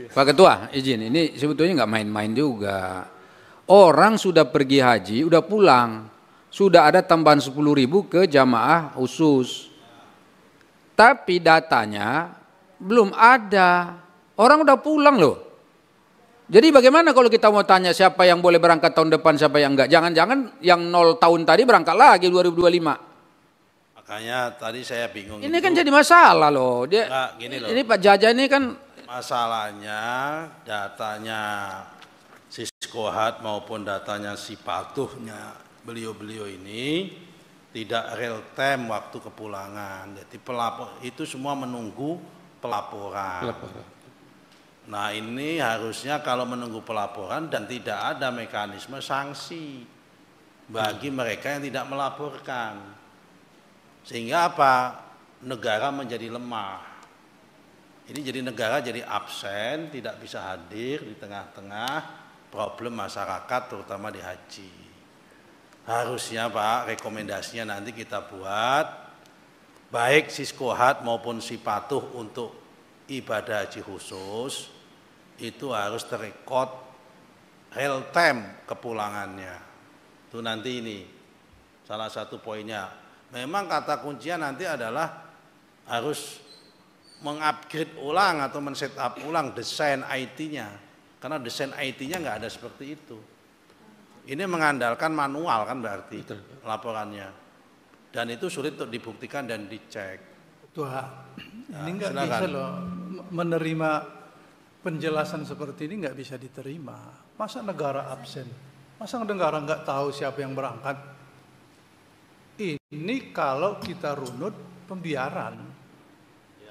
Pak Ketua, izin, ini sebetulnya nggak main-main juga. Orang sudah pergi haji, udah pulang, sudah ada tambahan 10.000 ke jamaah khusus. Tapi datanya belum ada. Orang udah pulang loh. Jadi bagaimana kalau kita mau tanya siapa yang boleh berangkat tahun depan, siapa yang enggak? Jangan-jangan yang 0 tahun tadi berangkat lagi 2025. Makanya tadi saya bingung. Ini kan jadi masalah loh. Gini loh. Ini Pak Jaja ini kan masalahnya datanya Siskohat maupun datanya si patuhnya beliau-beliau ini tidak real time waktu kepulangan. Jadi pelapor itu semua menunggu pelaporan. Nah ini harusnya kalau menunggu pelaporan dan tidak ada mekanisme sanksi bagi mereka yang tidak melaporkan. Sehingga apa? Negara menjadi lemah. Ini jadi negara jadi absen, tidak bisa hadir di tengah-tengah problem masyarakat terutama di haji. Harusnya Pak, rekomendasinya nanti kita buat baik Siskohat maupun si patuh untuk ibadah haji khusus itu harus terekod real time kepulangannya. Itu nanti ini salah satu poinnya. Memang kata kuncinya nanti adalah harus mengupgrade ulang atau men-set up ulang desain IT-nya. Karena desain IT-nya nggak ada seperti itu. Ini mengandalkan manual kan berarti laporannya. Dan itu sulit untuk dibuktikan dan dicek. Tuhan, ini nggak bisa loh menerima penjelasan seperti ini, nggak bisa diterima. Masa negara absen? Masa negara nggak tahu siapa yang berangkat? Ini kalau kita runut pembiaran.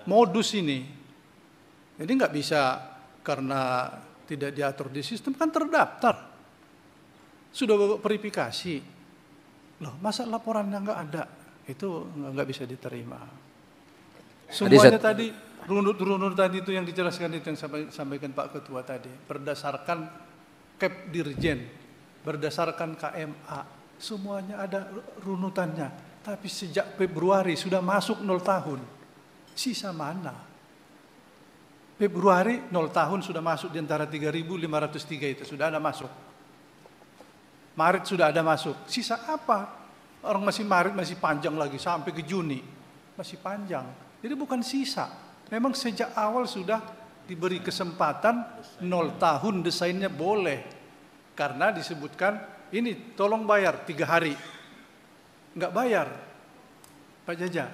Modus ini. Jadi nggak bisa karena tidak diatur di sistem, kan terdaftar. Sudah bawa verifikasi. Loh, masa laporannya nggak ada? Itu nggak bisa diterima. Semuanya tadi, runut tadi itu yang dijelaskan itu yang sampaikan Pak Ketua tadi. Berdasarkan Kep Dirjen, berdasarkan KMA, semuanya ada runutannya. Tapi sejak Februari sudah masuk 0 tahun. Sisa mana? Februari 0 tahun sudah masuk di antara 3.503 itu sudah ada masuk. Maret sudah ada masuk. Sisa apa? Orang masih Maret masih panjang lagi sampai ke Juni. Masih panjang. Jadi bukan sisa. Memang sejak awal sudah diberi kesempatan 0 tahun desainnya boleh. Karena disebutkan ini tolong bayar 3 hari. Enggak bayar. Pak Jaja.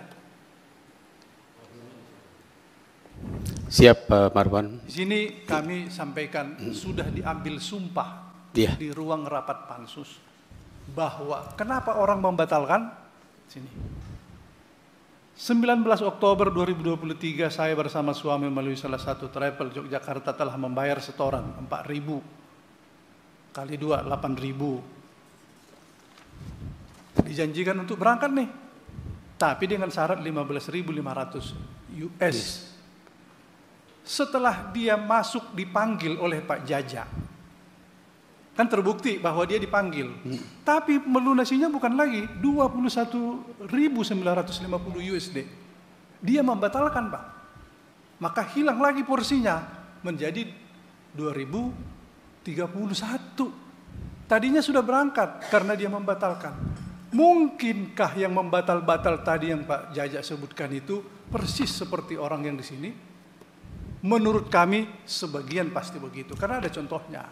Siap Pak Marwan. Di sini kami sampaikan sudah diambil sumpah di ruang rapat pansus bahwa kenapa orang membatalkan sini. 19 Oktober 2023 saya bersama suami melalui salah satu travel Yogyakarta telah membayar setoran 4.000 kali 2 8.000. Dijanjikan untuk berangkat nih. Tapi dengan syarat 15.500 US. Setelah dia masuk dipanggil oleh Pak Jaja, kan terbukti bahwa dia dipanggil. Tapi melunasinya bukan lagi 21.950 USD. Dia membatalkan Pak. Maka hilang lagi porsinya menjadi 2.031. Tadinya sudah berangkat karena dia membatalkan. Mungkinkah yang membatal-batal tadi yang Pak Jaja sebutkan itu persis seperti orang yang di sini? Menurut kami sebagian pasti begitu karena ada contohnya.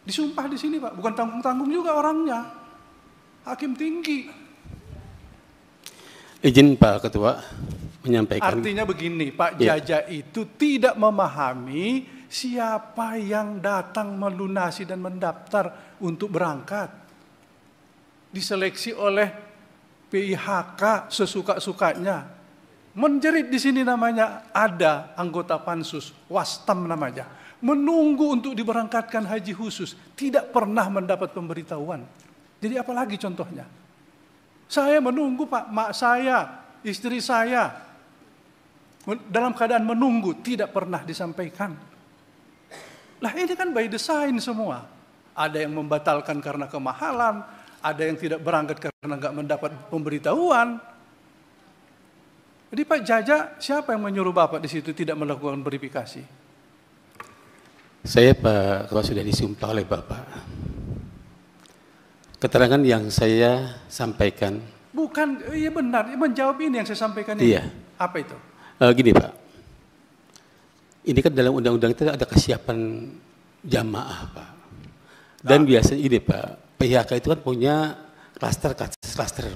Disumpah di sini Pak, bukan tanggung-tanggung juga orangnya. Hakim tinggi. Izin Pak Ketua menyampaikan. Artinya begini, Pak Jaja itu tidak memahami siapa yang datang melunasi dan mendaftar untuk berangkat. Diseleksi oleh PIHK sesuka-sukanya. Menjerit di sini namanya ada anggota pansus, Wastam namanya. Menunggu untuk diberangkatkan haji khusus, tidak pernah mendapat pemberitahuan. Jadi apalagi contohnya? Saya menunggu Pak, mak saya, istri saya, dalam keadaan menunggu, tidak pernah disampaikan. Lah ini kan by design semua. Ada yang membatalkan karena kemahalan, ada yang tidak berangkat karena nggak mendapat pemberitahuan. Jadi Pak Jaja, siapa yang menyuruh Bapak di situ tidak melakukan verifikasi? Saya Pak Ketua sudah disumpah oleh Bapak. Keterangan yang saya sampaikan. Bukan, iya benar, menjawab ini yang saya sampaikan ini. Iya. Apa itu? Gini Pak, ini kan dalam undang-undang itu ada kesiapan jamaah Pak. Dan biasanya ini Pak, PHK itu kan punya klaster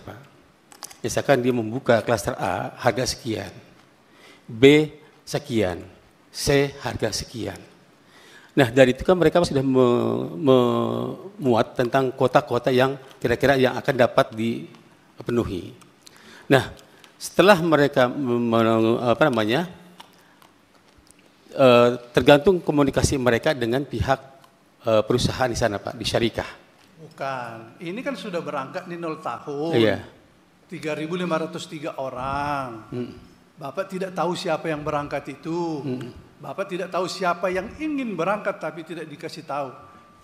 Pak. Misalkan dia membuka klaster A harga sekian, B sekian, C harga sekian. Nah dari itu kan mereka sudah memuat tentang kota-kota yang kira-kira yang akan dapat dipenuhi. Nah setelah mereka tergantung komunikasi mereka dengan pihak perusahaan di sana Pak, di syarikah. Bukan, ini kan sudah berangkat di 0 tahun. Iya. 3.503 orang. Bapak tidak tahu siapa yang berangkat itu. Bapak tidak tahu siapa yang ingin berangkat tapi tidak dikasih tahu.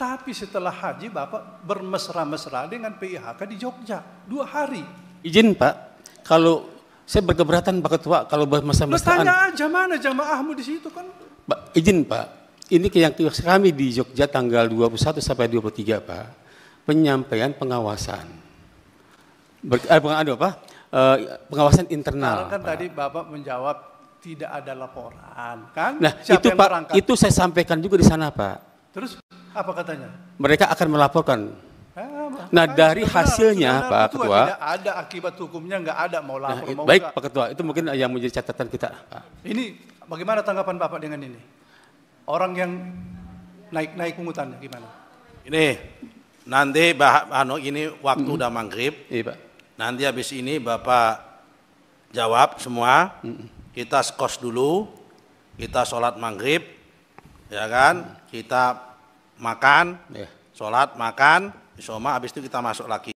Tapi setelah haji Bapak bermesra-mesra dengan PIHK di Jogja 2 hari. Izin Pak, kalau saya berkeberatan Pak Ketua kalau bermesra-mesraan. Tanya aja mana jamaahmu di situ kan. Pak, izin Pak, ini yang kami di Jogja tanggal 21 sampai 23 Pak, penyampaian pengawasan. Pengawasan internal. Karena kan Pak, tadi Bapak menjawab tidak ada laporan, kan? Nah, siapa itu yang Pak, berangkat? itu saya sampaikan juga di sana Pak. Terus apa katanya? Mereka akan melaporkan. Nah, dari hasilnya Pak Ketua, tidak ada akibat hukumnya, nggak ada mau lapor mau baik enggak. Pak Ketua, itu mungkin yang menjadi catatan kita Pak. Ini bagaimana tanggapan Bapak dengan ini? Orang yang naik pungutannya gimana? Ini nanti ini waktu udah maghrib. Iya Pak. Nanti habis ini Bapak jawab semua. Kita skos dulu, kita sholat maghrib, ya kan? Kita makan, sholat makan, isoma, habis itu kita masuk lagi.